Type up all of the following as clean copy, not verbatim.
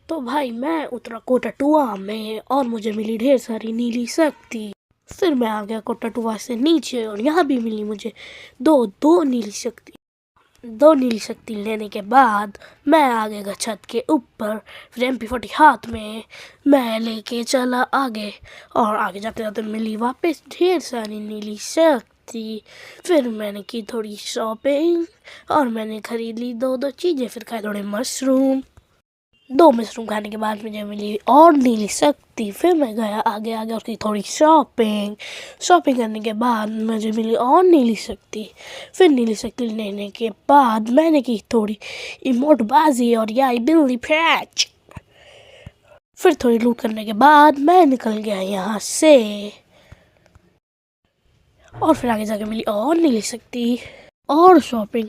तो भाई मैं उतरा कोटाटुआ में और मुझे मिली ढेर सारी नीली शक्ति। फिर मैं आ गया कोटाटुआ से नीचे और यहाँ भी मिली मुझे दो दो नीली शक्ति। दो नीली शक्ति लेने के बाद मैं आ गया छत के ऊपर। फिर MP40 हाथ में मैं लेके चला आगे और आगे जाते जाते मिली वापस ढेर सारी नीली शक्ति। फिर मैंने की थोड़ी शॉपिंग और मैंने खरीद ली दो दो चीज़ें। फिर खाए थोड़े मशरूम। दो मशरूम खाने के बाद मुझे मिली और नीली शक्ति। फिर मैं गया आगे आगे और की थोड़ी शॉपिंग। शॉपिंग करने के बाद मुझे मिली और नीली शक्ति। फिर नीली शक्ति लेने के बाद मैंने की थोड़ी इमोटबाजी और याई बिल्ली पैच। फिर थोड़ी लूट करने के बाद मैं निकल गया यहाँ से और फिर आगे जाके मिली और नीली शक्ति और शॉपिंग।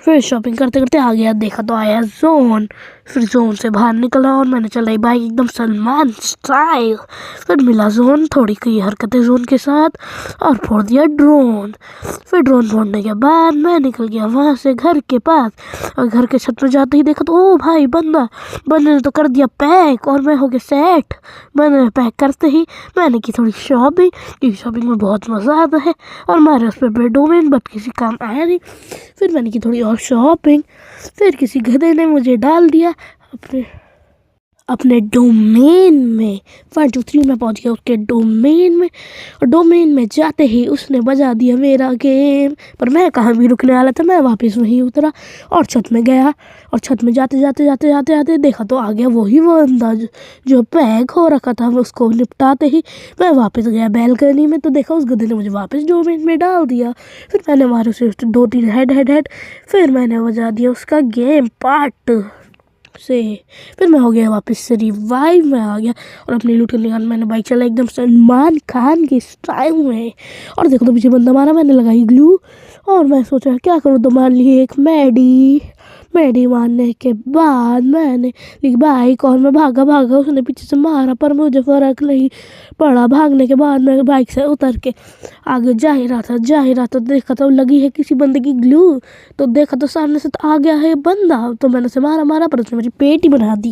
फिर शॉपिंग करते करते आ गया, देखा तो आया जोन। फिर जोन से बाहर निकला और मैंने चलाई बाइक एकदम सलमान स्टाइल। फिर मिला जोन, थोड़ी की हरकतें जोन के साथ और फोड़ दिया ड्रोन। फिर ड्रोन फोड़ने के बाद मैं निकल गया वहाँ से घर के पास और घर के छत पर जाते ही देखा तो ओ भाई बंदे ने तो कर दिया पैक और मैं हो गया सेट। मैंने पैक करते ही मैंने की थोड़ी शॉपिंग। शॉपिंग में बहुत मज़ा आता है और हमारे उस पर डोमेन बट किसी काम आया नहीं। फिर मैंने की थोड़ी और शॉपिंग। फिर किसी गधे ने मुझे डाल दिया अपने डोमेन में। 1 2 3 में पहुंच गया उसके डोमेन में और डोमेन में जाते ही उसने बजा दिया मेरा गेम। पर मैं कहाँ भी रुकने वाला था, मैं वापस वहीं उतरा और छत में गया और छत में जाते जाते देखा तो आ गया वही वो बंदा जो पैक हो रखा था। उसको निपटाते ही मैं वापस गया बैलकनी में तो देखा उस गधे ने मुझे वापस डोमेन में डाल दिया। फिर मैंने मारे उसे 2-3 हेड। फिर मैंने बजा दिया उसका गेम पार्ट से। फिर मैं हो गया वापस से रिवाइव में आ गया और अपनी लूट करने के बाद मैंने बाइक चला एकदम सलमान खान के स्टाइल में। और देखो तो पीछे बंदा मारा, मैंने लगाई ग्लू और मैं सोचा क्या करूँ तो मान ली एक मैडी मारने के बाद मैंने ली बाइक और मैं भागा उसने पीछे से मारा पर मुझे फर्क नहीं पड़ा। भागने के बाद मैं बाइक से उतर के आगे जा ही रहा था देखा तो लगी है किसी बंदे की ग्लू। तो देखा तो सामने से तो आ गया है बंदा, तो मैंने उसे मारा पर उसने मेरी पेट ही बना दी।